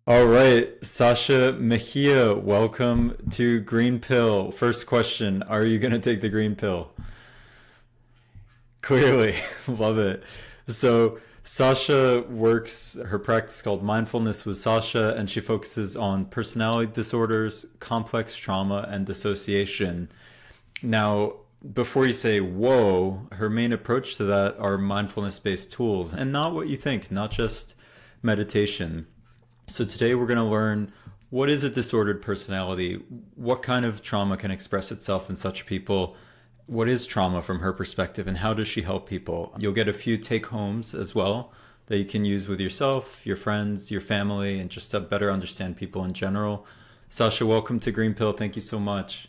All right, Sasha Mejia, welcome to Green Pill. First question, are you going to take the green pill? Clearly, love it. So, Sasha works, her practice is called Mindfulness with Sasha, and she focuses on personality disorders, complex trauma, and dissociation. Now, before you say, whoa, her main approach to that are mindfulness based tools, and not what you think, not just meditation. So today we're going to learn what is a disordered personality, what kind of trauma can express itself in such people, what is trauma from her perspective, and how does she help people. You'll get a few take homes as well that you can use with yourself, your friends, your family, and just to better understand people in general. Sasha, welcome to Green Pill. Thank you so much.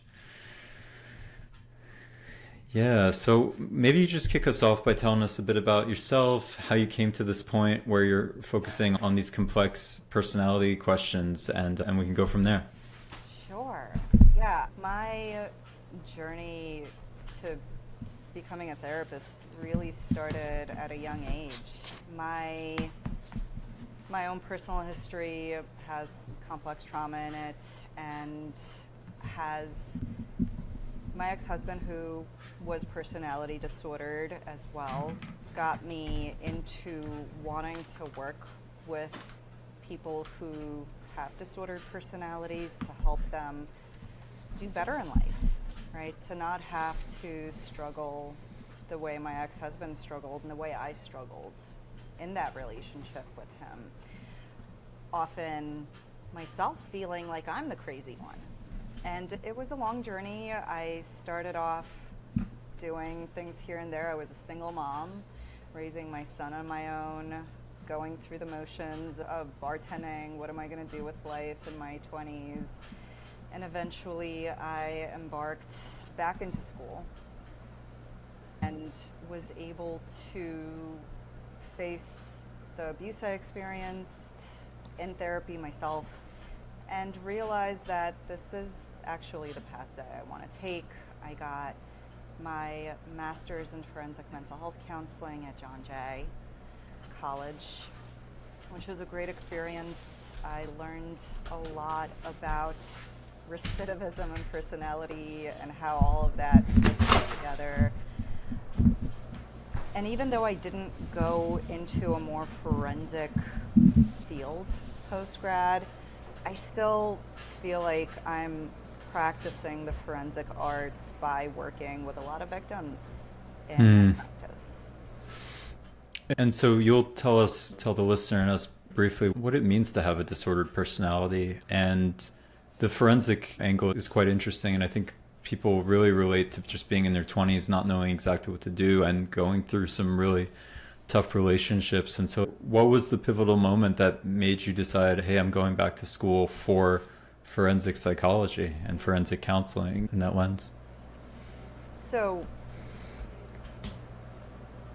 Yeah, so maybe you just kick us off by telling us a bit about yourself, how you came to this point where you're focusing on these complex personality questions, and we can go from there. Sure. Yeah, my journey to becoming a therapist really started at a young age. My my own personal history has complex trauma in it and has my ex-husband, who was personality disordered as well, got me into wanting to work with people who have disordered personalities to help them do better in life, right? To not have to struggle the way my ex-husband struggled and the way I struggled in that relationship with him. Often myself feeling like I'm the crazy one. And it was a long journey. I started off doing things here and there. I was a single mom, raising my son on my own, going through the motions of bartending. What am I going to do with life in my 20s? And eventually I embarked back into school and was able to face the abuse I experienced in therapy myself and realize that this is actually the path that I want to take. I got my master's in forensic mental health counseling at John Jay College, which was a great experience. I learned a lot about recidivism and personality and how all of that fits together. And even though I didn't go into a more forensic field post-grad, I still feel like I'm practicing the forensic arts by working with a lot of victims in my practice. And so you'll tell the listener and us briefly what it means to have a disordered personality. And the forensic angle is quite interesting. And I think people really relate to just being in their 20s, not knowing exactly what to do and going through some really tough relationships. And so what was the pivotal moment that made you decide, hey, I'm going back to school for forensic psychology and forensic counseling in that lens? So,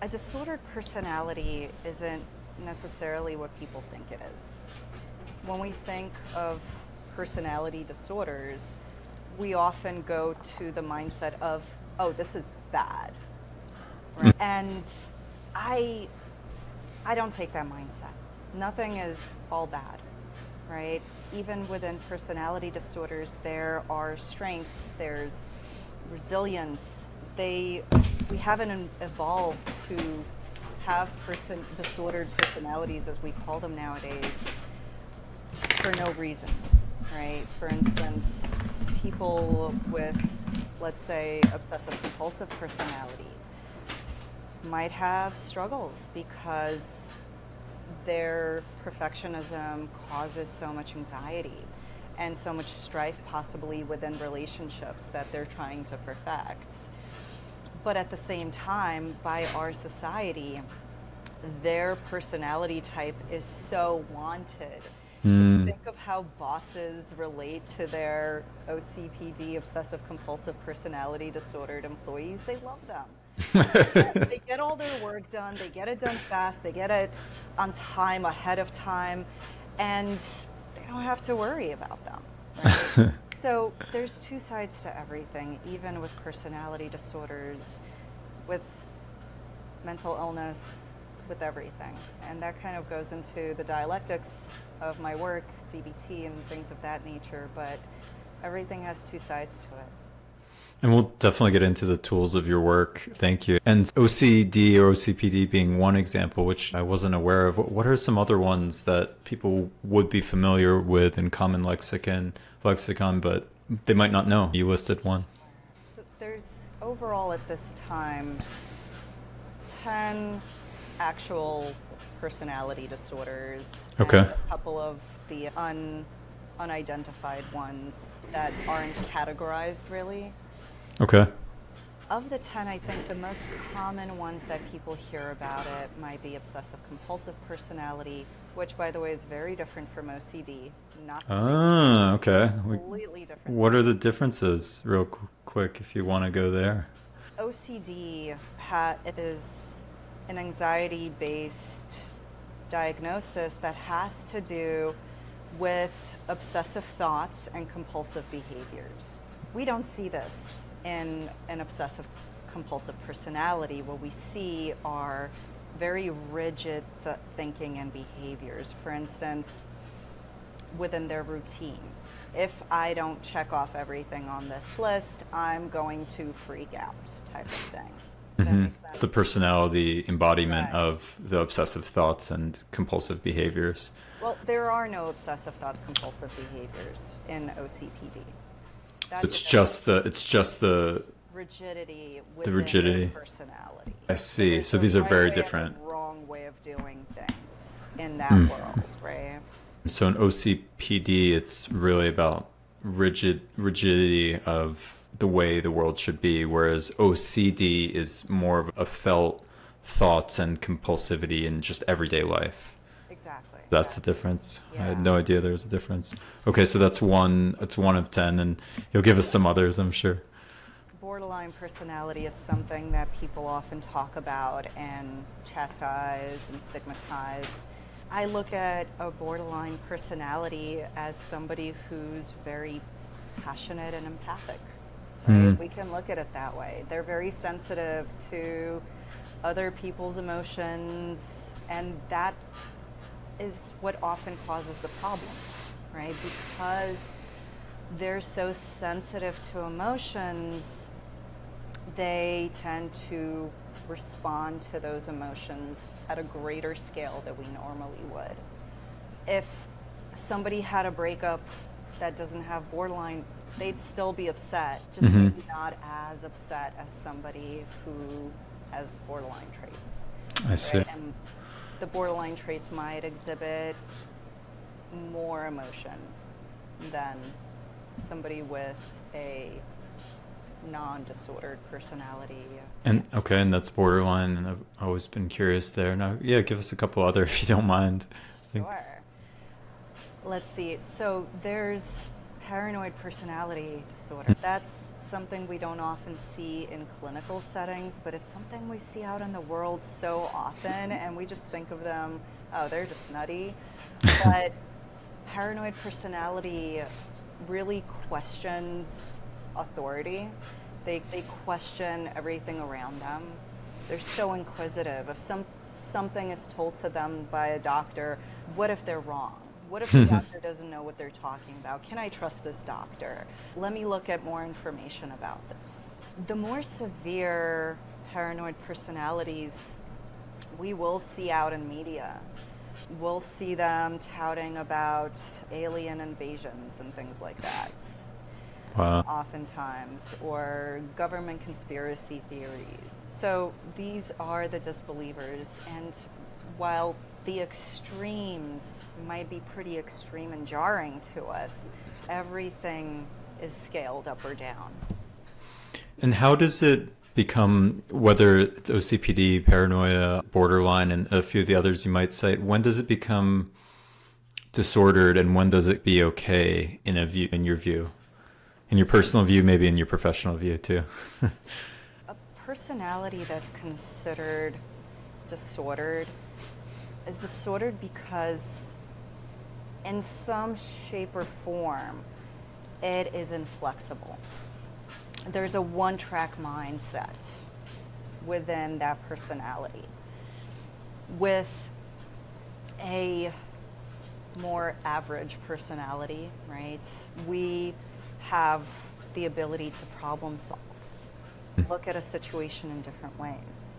a disordered personality isn't necessarily what people think it is. When we think of personality disorders, we often go to the mindset of, oh, this is bad. Right? And I don't take that mindset. Nothing is all bad, right? Even within personality disorders, there are strengths, there's resilience. We haven't evolved to have disordered personalities, as we call them nowadays, for no reason, right? For instance, people with, let's say, obsessive compulsive personality might have struggles because their perfectionism causes so much anxiety and so much strife possibly within relationships that they're trying to perfect. But at the same time, by our society, their personality type is so wanted. If you think of how bosses relate to their OCPD, obsessive compulsive personality disordered employees, they love them. They get all their work done, they get it done fast, they get it on time, ahead of time, and they don't have to worry about them. Right? So there's two sides to everything, even with personality disorders, with mental illness. with everything. And that kind of goes into the dialectics of my work, DBT and things of that nature, but everything has two sides to it. And we'll definitely get into the tools of your work. Thank you. And OCD or OCPD being one example, which I wasn't aware of. What are some other ones that people would be familiar with in common lexicon, but they might not know? You listed one. So there's overall at this time 10 actual personality disorders. Okay. And a couple of the unidentified ones that aren't categorized really. Okay. Of the 10, I think the most common ones that people hear about it might be obsessive compulsive personality, which by the way is very different from OCD. Not the same, Okay. completely different. What are the differences, real quick, if you want to go there? OCD it is an anxiety-based diagnosis that has to do with obsessive thoughts and compulsive behaviors. We don't see this in an obsessive compulsive personality. What we see are very rigid thinking and behaviors. For instance, within their routine. If I don't check off everything on this list, I'm going to freak out type of thing. Mm-hmm. It's the personality embodiment Right. of the obsessive thoughts and compulsive behaviors. Well, there are no obsessive thoughts, compulsive behaviors in OCPD. So it's just the rigidity within rigidity. their personality. I see. There's So a these are right very way and a different. wrong way of doing things in that world, right? So in OCPD, it's really about rigidity of the way the world should be, whereas OCD is more of a felt thoughts and compulsivity in just everyday life. Exactly. That's the difference. I had Yeah. no idea there was a difference. Okay, so that's one. It's one of 10, and you'll give us some others, I'm sure. Borderline personality is something that people often talk about and chastise and stigmatize. I look at a borderline personality as somebody who's very passionate and empathic. Right? We can look at it that way. They're very sensitive to other people's emotions, and that is what often causes the problems, right? Because they're so sensitive to emotions, they tend to respond to those emotions at a greater scale than we normally would. If somebody had a breakup that doesn't have borderline, they'd still be upset, just maybe not as upset as somebody who has borderline traits. I see. Right? And the borderline traits might exhibit more emotion than somebody with a non-disordered personality. And okay, and that's borderline, and I've always been curious there. Now, yeah, give us a couple other if you don't mind. Sure. Let's see. So there's paranoid personality disorder. That's something we don't often see in clinical settings, but it's something we see out in the world so often, and we just think of them, oh, they're just nutty. But paranoid personality really questions authority. They question everything around them. They're so inquisitive. If something is told to them by a doctor, what if they're wrong? What if the doctor doesn't know what they're talking about? Can I trust this doctor? Let me look at more information about this. The more severe paranoid personalities we will see out in media. We'll see them touting about alien invasions and things like that. Wow. Oftentimes, or government conspiracy theories. So these are the disbelievers, and while the extremes might be pretty extreme and jarring to us, everything is scaled up or down. And how does it become, whether it's OCPD, paranoia, borderline, and a few of the others you might cite, when does it become disordered, and when does it be okay in your view? In your personal view, maybe in your professional view too. A personality that's considered disordered is disordered because in some shape or form it is inflexible. There's a one-track mindset within that personality. with a more average personality, right? We have the ability to problem solve, look at a situation in different ways.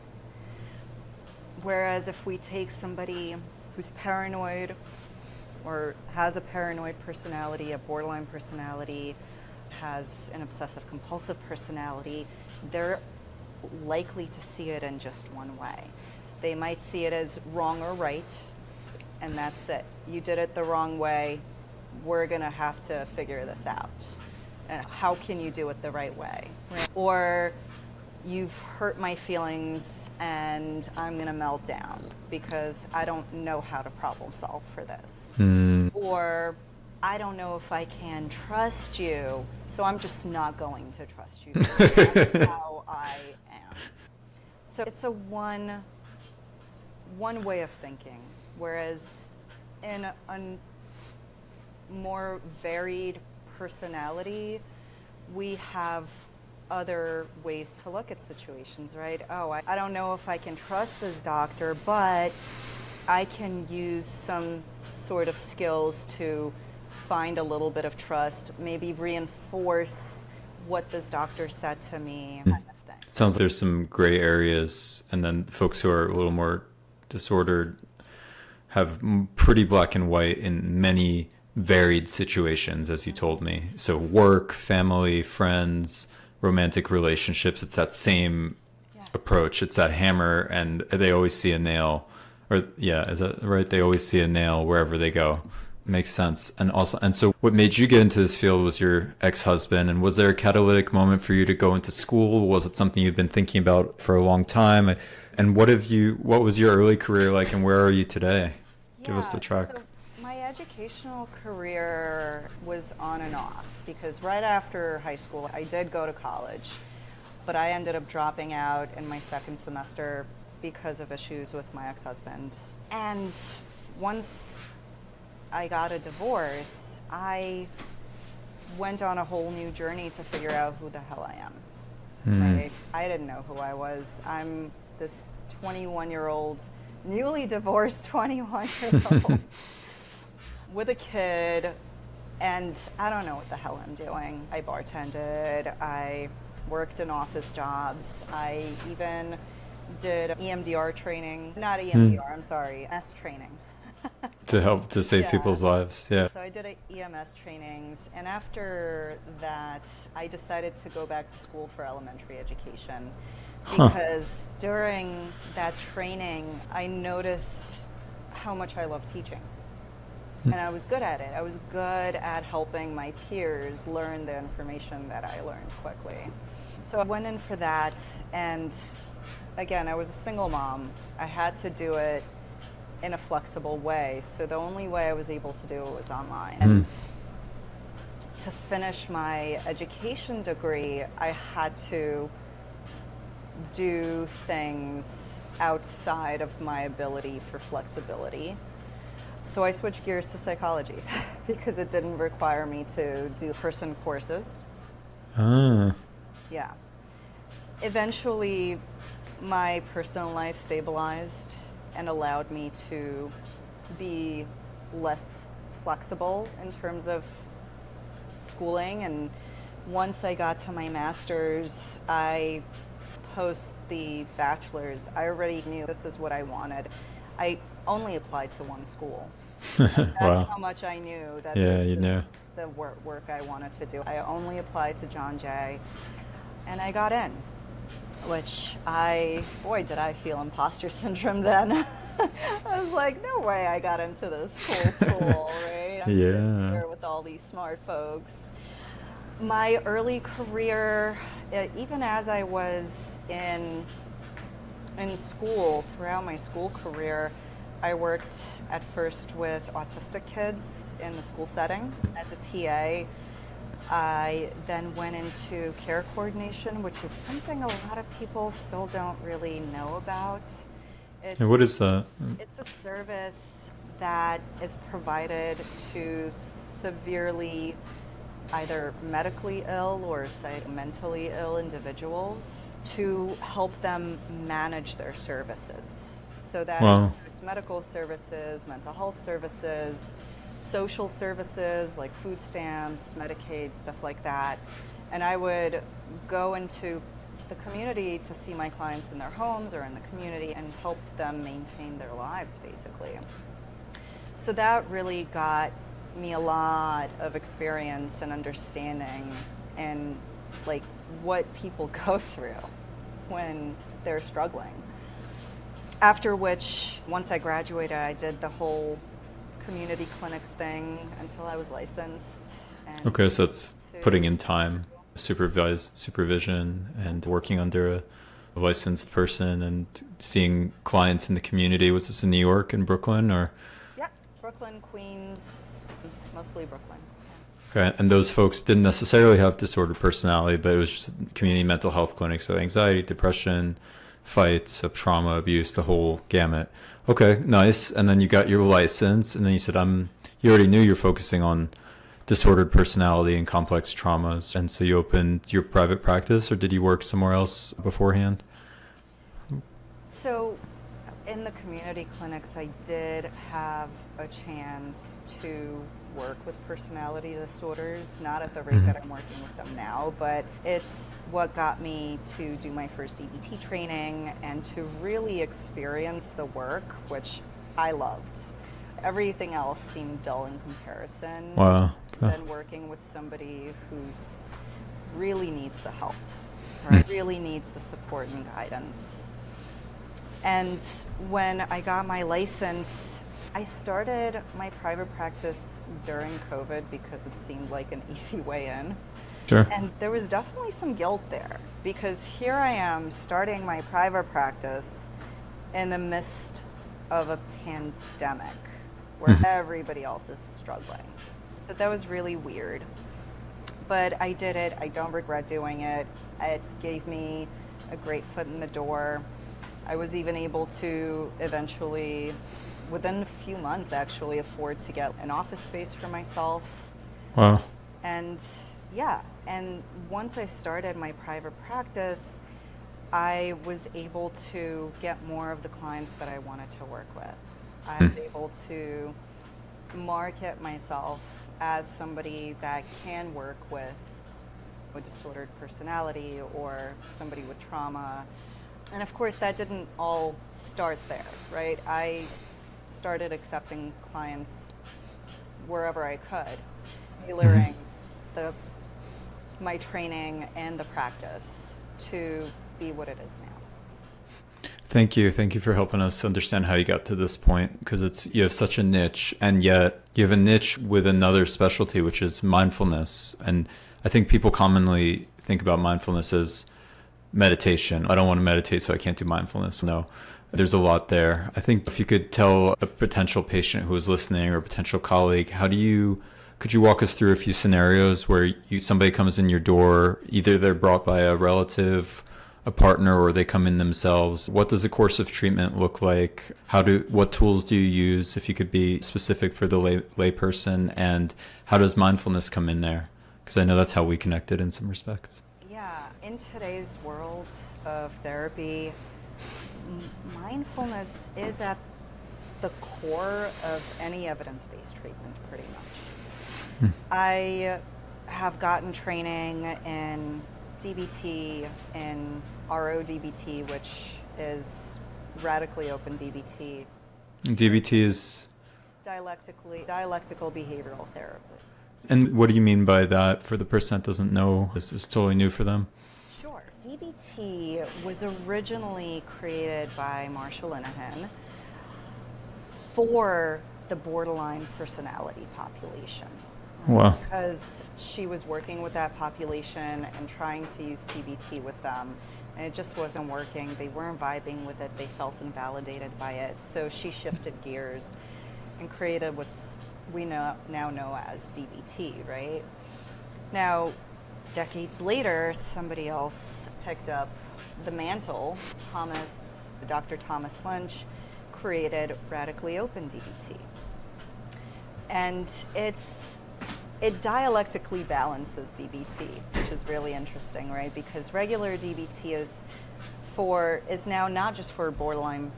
Whereas if we take somebody who's paranoid or has a paranoid personality, a borderline personality, has an obsessive compulsive personality, they're likely to see it in just one way. They might see it as wrong or right, and that's it. You did it the wrong way. We're gonna have to figure this out. And how can you do it the right way? Right. Or you've hurt my feelings and I'm gonna melt down because I don't know how to problem solve for this. Or I don't know if I can trust you, so I'm just not going to trust you because that's how I am. So it's a one way of thinking, whereas in a more varied personality, we have other ways to look at situations, right? Oh, I don't know if I can trust this doctor, but I can use some sort of skills to find a little bit of trust, maybe reinforce what this doctor said to me, kind of thing. Sounds like there's some gray areas, and then folks who are a little more disordered have pretty black and white in many varied situations, as you told me. So work, family, friends, romantic relationships, it's that same approach. It's that hammer, and they always see a nail. Or yeah, is that right? They always see a nail wherever they go. Makes sense. And so what made you get into this field was your ex-husband, and was there a catalytic moment for you to go into school? Was it something you'd been thinking about for a long time? And what was your early career like, and where are you today? Give us the track. So my educational career was on and off because right after high school, I did go to college, but I ended up dropping out in my second semester because of issues with my ex-husband. And once I got a divorce, I went on a whole new journey to figure out who the hell I am. Right? I didn't know who I was. I'm this 21-year-old, newly divorced 21-year-old with a kid, and I don't know what the hell I'm doing. I bartended, I worked in office jobs, I even did EMDR training, not EMDR, I'm sorry, EMS training. To help to save people's lives, yeah. So I did EMS trainings, and after that, I decided to go back to school for elementary education because during that training, I noticed how much I love teaching. And I was good at it. I was good at helping my peers learn the information that I learned quickly. So I went in for that, and again, I was a single mom. I had to do it in a flexible way. So the only way I was able to do it was online. And to finish my education degree, I had to do things outside of my ability for flexibility. So I switched gears to psychology because it didn't require me to do in-person courses. Yeah. Eventually, my personal life stabilized and allowed me to be less flexible in terms of schooling. And once I got to my master's, post the bachelor's, I already knew this is what I wanted. I only applied to one school. That's Wow. how much I knew that You this knew. is the work I wanted to do. I only applied to John Jay, and I got in, which boy, did I feel imposter syndrome then. I was like, no way I got into this cool school, right? I'm sitting here with all these smart folks. My early career, even as I was in school, throughout my school career, I worked at first with autistic kids in the school setting as a TA. I then went into care coordination, which is something a lot of people still don't really know about. And what is that? It's a service that is provided to severely either medically ill or mentally ill individuals to help them manage their services. So that Wow. includes medical services, mental health services, social services like food stamps, Medicaid, stuff like that. And I would go into the community to see my clients in their homes or in the community and help them maintain their lives, basically. So that really got me a lot of experience and understanding and like what people go through when they're struggling. After which, once I graduated, I did the whole community clinics thing until I was licensed. And Okay, so that's putting in time, supervision, and working under a licensed person and seeing clients in the community. Was this in New York and Brooklyn, or? Yeah, Brooklyn, Queens, mostly Brooklyn. Okay, and those folks didn't necessarily have disordered personality, but it was just community mental health clinics, so anxiety, depression, fights, trauma, abuse, the whole gamut. Okay, nice. And then you got your license, and then you said, you already knew you're focusing on disordered personality and complex traumas, and so you opened your private practice, or did you work somewhere else beforehand? So in the community clinics, I did have a chance to work with personality disorders, not at the rate that I'm working with them now, but it's what got me to do my first DBT training and to really experience the work, which I loved. Everything else seemed dull in comparison. Wow. Okay. Than working with somebody who's really needs the help, right? Really needs the support and guidance. And when I got my license, I started my private practice during COVID because it seemed like an easy way in. Sure. And there was definitely some guilt there because here I am starting my private practice in the midst of a pandemic where everybody else is struggling. So that was really weird. But I did it. I don't regret doing it. It gave me a great foot in the door. I was even able to eventually, within a few months actually, afford to get an office space for myself. Wow. And yeah, and once I started my private practice, I was able to get more of the clients that I wanted to work with. I was able to market myself as somebody that can work with a disordered personality or somebody with trauma. And of course, that didn't all start there, right? I started accepting clients wherever I could, tailoring my training and the practice to be what it is now. Thank you. Thank you for helping us understand how you got to this point, because you have such a niche, and yet you have a niche with another specialty, which is mindfulness. And I think people commonly think about mindfulness as meditation. I don't want to meditate, so I can't do mindfulness. No, there's a lot there. I think if you could tell a potential patient who is listening or a potential colleague, could you walk us through a few scenarios where somebody comes in your door, either they're brought by a relative, a partner, or they come in themselves? What does a course of treatment look like? What tools do you use, if you could be specific for the lay person, and how does mindfulness come in there? Because I know that's how we connected in some respects. Yeah, in today's world of therapy, mindfulness is at the core of any evidence-based treatment, pretty much. I have gotten training in DBT and RODBT, which is radically open DBT. DBT is? Dialectical behavioral therapy. And what do you mean by that for the person that doesn't know? This is totally new for them. Sure. DBT was originally created by Marsha Linehan for the borderline personality population. Wow. Because she was working with that population and trying to use CBT with them, and it just wasn't working. They weren't vibing with it. They felt invalidated by it. So she shifted gears and created what's we now know as DBT, right? Now, decades later, somebody else picked up the mantle. Dr. Thomas Lynch created radically open DBT. And it dialectically balances DBT, which is really interesting, right? Because regular DBT is now not just for borderline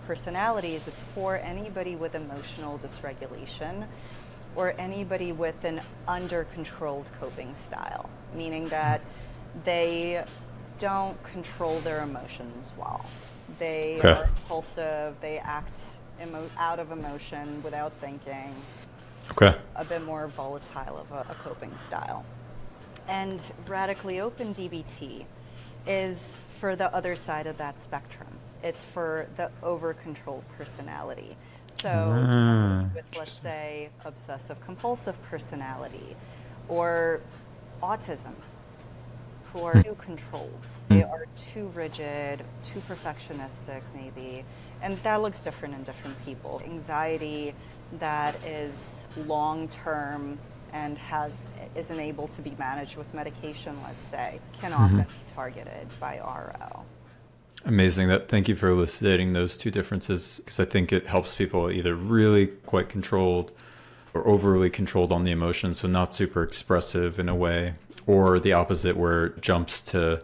personalities, it's for anybody with emotional dysregulation or anybody with an under-controlled coping style, meaning that they don't control their emotions well. They Okay. are impulsive, they act out of emotion without thinking, Okay. a bit more volatile of a coping style. And radically open DBT is for the other side of that spectrum. It's for the over-controlled personality. So somebody with, let's say, obsessive compulsive personality or autism, who are too controlled. They are too rigid, too perfectionistic maybe, and that looks different in different people. Anxiety that is long-term and isn't able to be managed with medication, let's say, can often be targeted by RO. Amazing. Thank you for elucidating those two differences, because I think it helps people either really quite controlled or overly controlled on the emotions, so not super expressive in a way, or the opposite where it jumps to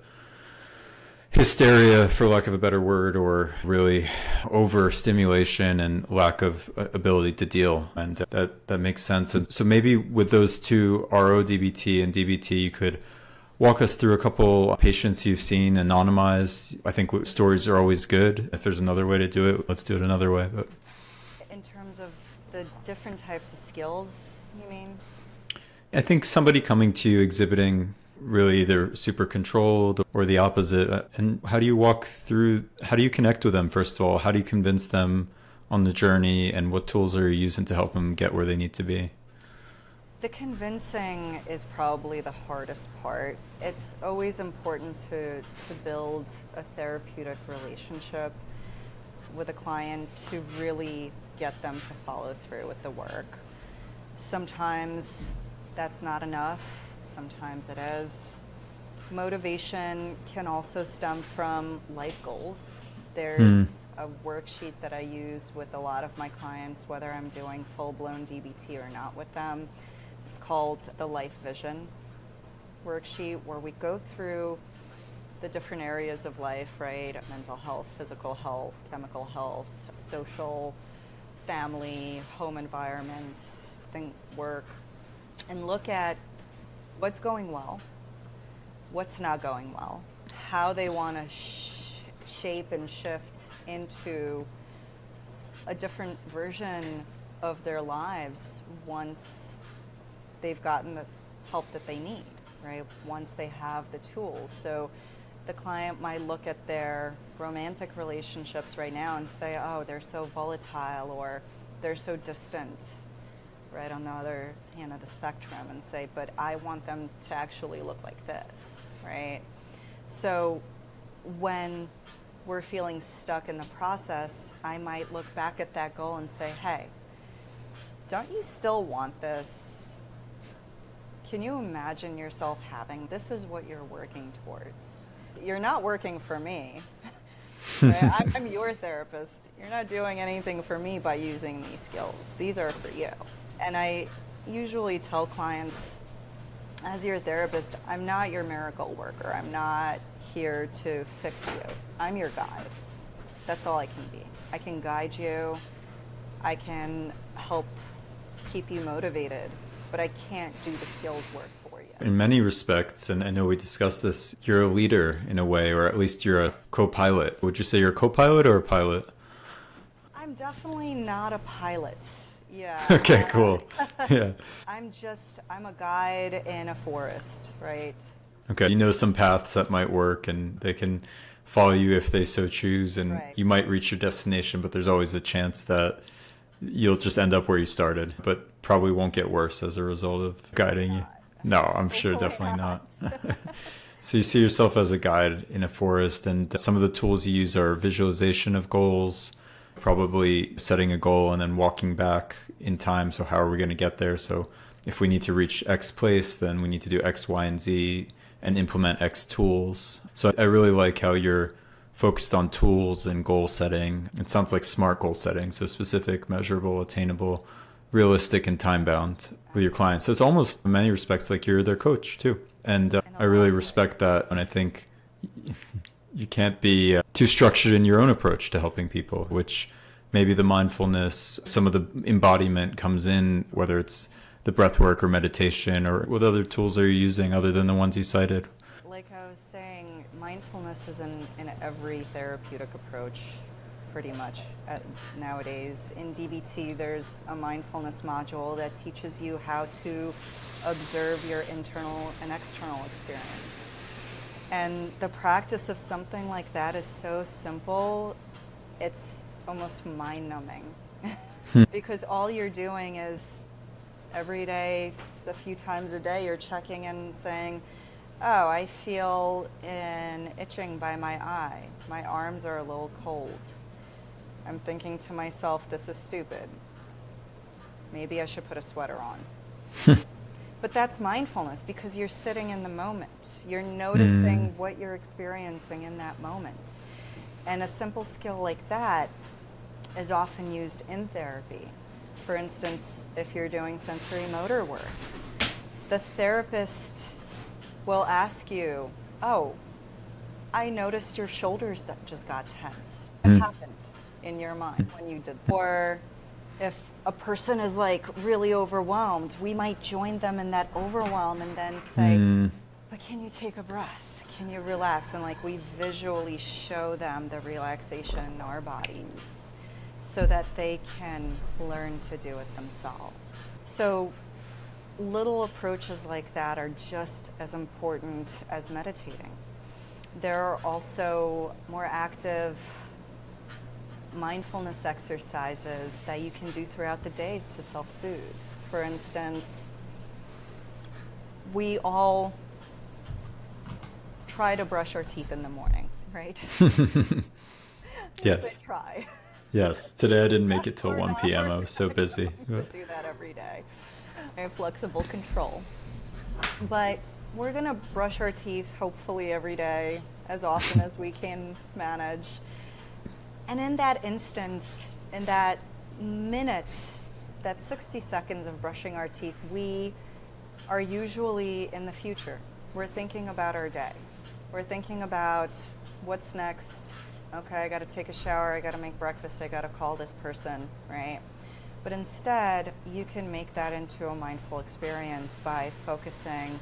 hysteria, for lack of a better word, or really overstimulation and lack of ability to deal. And that makes sense. And so maybe with those two, RO-DBT and DBT, you could walk us through a couple patients you've seen anonymized. I think stories are always good. If there's another way to do it, let's do it another way. But In terms of the different types of skills, you mean? I think somebody coming to you exhibiting really either super controlled or the opposite. And how do you connect with them, first of all? How do you convince them on the journey, and what tools are you using to help them get where they need to be? The convincing is probably the hardest part. It's always important to build a therapeutic relationship with a client to really get them to follow through with the work. Sometimes that's not enough, sometimes it is. Motivation can also stem from life goals. There's a worksheet that I use with a lot of my clients, whether I'm doing full-blown DBT or not with them. It's called the Life Vision worksheet, where we go through the different areas of life, right? Mental health, physical health, chemical health, social, family, home environment, work, and look at what's going well, what's not going well, how they want to shape and shift into a different version of their lives once they've gotten the help that they need, right? Once they have the tools. So the client might look at their romantic relationships right now and say, oh, they're so volatile, or they're so distant, right, on the other hand of the spectrum, and say, but I want them to actually look like this, right? So when we're feeling stuck in the process, I might look back at that goal and say, hey, don't you still want this? Can you imagine yourself having, this is what you're working towards. You're not working for me. Right? I'm your therapist. You're not doing anything for me by using these skills. These are for you. And I usually tell clients, as your therapist, I'm not your miracle worker. I'm not here to fix you. I'm your guide. That's all I can be. I can guide you. I can help keep you motivated, but I can't do the skills work for you. In many respects, and I know we discussed this, you're a leader in a way, or at least you're a co-pilot. Would you say you're a co-pilot or a pilot? I'm definitely not a pilot. Yeah. Okay, cool. Yeah. I'm a guide in a forest, right? Okay. You know some paths that might work, and they can follow you if they so choose, and Right. you might reach your destination, but there's always a chance that you'll just end up where you started, but probably won't get worse as a result of guiding you. No, I'm sure definitely not. So you see yourself as a guide in a forest, and some of the tools you use are visualization of goals, probably setting a goal and then walking back in time. So how are we going to get there? So if we need to reach X place, then we need to do X, Y, and Z and implement X tools. So I really like how you're focused on tools and goal setting. It sounds like SMART goal setting. So specific, measurable, attainable, realistic, and time bound with your clients. So it's almost in many respects like you're their coach too. And I really respect that. And I think You can't be too structured in your own approach to helping people, which maybe the mindfulness, some of the embodiment comes in, whether it's the breath work or meditation, or what other tools are you using other than the ones you cited? Like I was saying, mindfulness is in every therapeutic approach pretty much nowadays. In DBT, there's a mindfulness module that teaches you how to observe your internal and external experience. And the practice of something like that is so simple, it's almost mind-numbing. Because all you're doing is every day, a few times a day, you're checking and saying, oh, I feel an itching by my eye. My arms are a little cold. I'm thinking to myself, this is stupid. Maybe I should put a sweater on. But that's mindfulness because you're sitting in the moment. You're noticing what you're experiencing in that moment. And a simple skill like that is often used in therapy. For instance, if you're doing sensory motor work, the therapist will ask you, oh, I noticed your shoulders that just got tense. What happened in your mind when you did that? Or if a person is like really overwhelmed, we might join them in that overwhelm and then say, but can you take a breath? Can you relax? And like we visually show them the relaxation in our bodies so that they can learn to do it themselves. So little approaches like that are just as important as meditating. There are also more active mindfulness exercises that you can do throughout the day to self-soothe. For instance, we all try to brush our teeth in the morning, right? Yes. Try. Yes. Today I didn't make it till 1 p.m. I was so busy. To do that every day. I have flexible control. But we're going to brush our teeth hopefully every day, as often as we can manage. And in that instance, in that minute, that 60 seconds of brushing our teeth, we are usually in the future. We're thinking about our day. We're thinking about what's next. Okay, I got to take a shower, I got to make breakfast, I got to call this person, right? But instead, you can make that into a mindful experience by focusing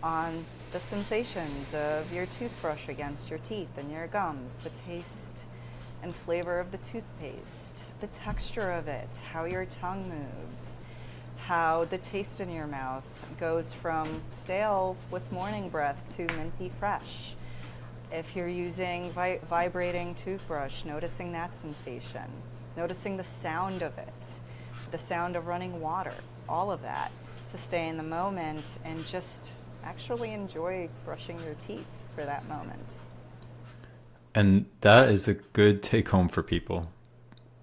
on the sensations of your toothbrush against your teeth and your gums, the taste and flavor of the toothpaste, the texture of it, how your tongue moves, how the taste in your mouth goes from stale with morning breath to minty fresh. If you're using vibrating toothbrush, noticing that sensation, noticing the sound of it, the sound of running water, all of that, to stay in the moment and just actually enjoy brushing your teeth for that moment. And that is a good take home for people,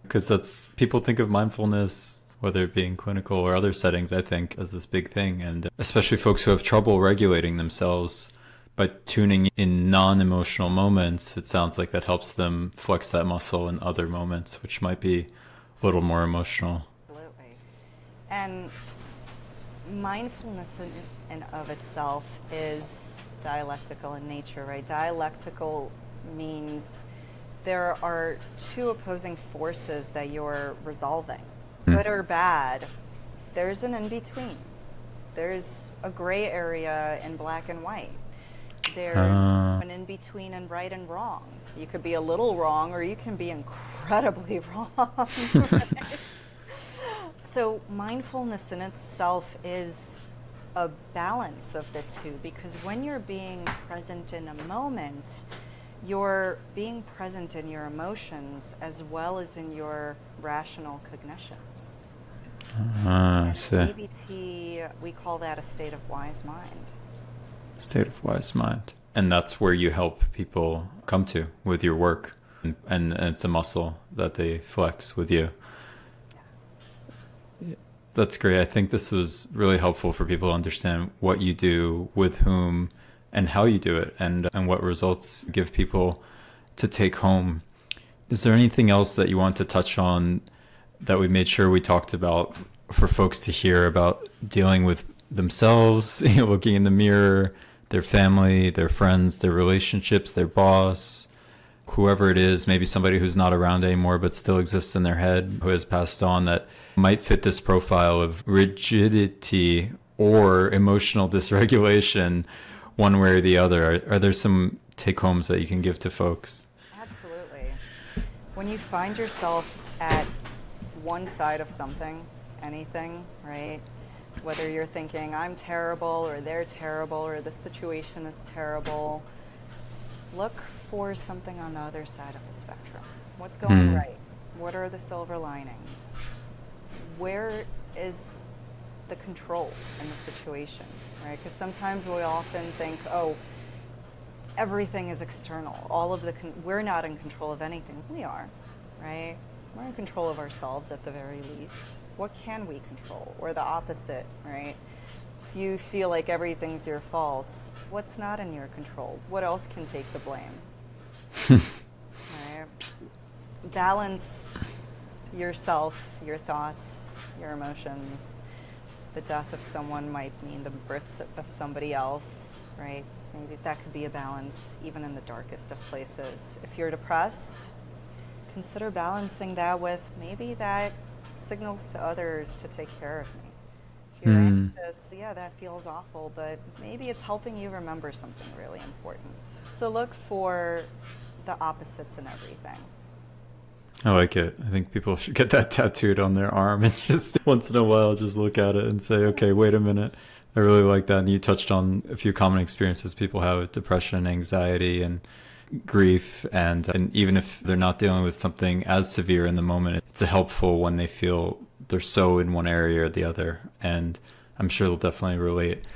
because that's, people think of mindfulness, whether it be in clinical or other settings, I think, as this big thing. And especially folks who have trouble regulating themselves, by tuning in non-emotional moments, it sounds like that helps them flex that muscle in other moments, which might be a little more emotional. Absolutely. And mindfulness in and of itself is dialectical in nature, right? Dialectical means there are two opposing forces that you're resolving. Good or bad, there's an in-between. There's a gray area in black and white. There's an in-between in right and wrong. You could be a little wrong or you can be incredibly wrong. Right? So mindfulness in itself is a balance of the two, because when you're being present in a moment, you're being present in your emotions as well as in your rational cognitions. I see. DBT, we call that a state of wise mind. State of wise mind. And that's where you help people come to with your work. And it's a muscle that they flex with you. Yeah. That's great. I think this was really helpful for people to understand what you do, with whom, and how you do it, and what results give people to take home. Is there anything else that you want to touch on that we made sure we talked about for folks to hear about dealing with themselves, looking in the mirror, their family, their friends, their relationships, their boss, whoever it is, maybe somebody who's not around anymore but still exists in their head, who has passed on, that might fit this profile of rigidity or emotional dysregulation, one way or the other? Are there some take-homes that you can give to folks? Absolutely. When you find yourself at one side of something, anything, right? Whether you're thinking, I'm terrible, or they're terrible, or the situation is terrible, look for something on the other side of the spectrum. What's going right? What are the silver linings? Where is the control in the situation, right? Because sometimes we often think, oh, everything is external. We're not in control of anything. We are, right? We're in control of ourselves at the very least. What can we control? Or the opposite, right? If you feel like everything's your fault, what's not in your control? What else can take the blame? Right? Balance yourself, your thoughts, your emotions. The death of someone might mean the birth of somebody else, right? Maybe that could be a balance even in the darkest of places. If you're depressed, consider balancing that with maybe that signals to others to take care of me. If you're anxious, yeah, that feels awful, but maybe it's helping you remember something really important. So look for the opposites in everything. I like it. I think people should get that tattooed on their arm and just once in a while just look at it and say, okay, wait a minute. I really like that. And you touched on a few common experiences people have with depression, anxiety, and grief. And even if they're not dealing with something as severe in the moment, it's helpful when they feel they're so in one area or the other. And I'm sure they'll definitely relate.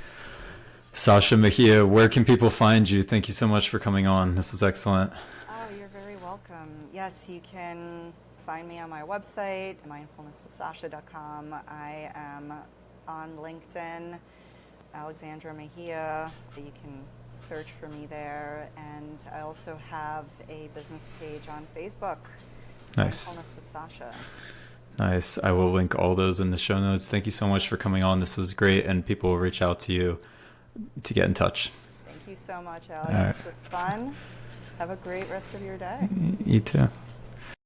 Sasha Mejia, where can people find you? Thank you so much for coming on. This was excellent. Oh, you're very welcome. Yes, you can find me on my website, mindfulnesswithsasha.com. I am on LinkedIn, Alexandra Mejia. You can search for me there. And I also have a business page on Facebook, Nice. Mindfulness with Sasha. Nice. I will link all those in the show notes. Thank you so much for coming on. This was great, and people will reach out to you to get in touch. Thank you so much, Alex. All right. This was fun. Have a great rest of your day. You too.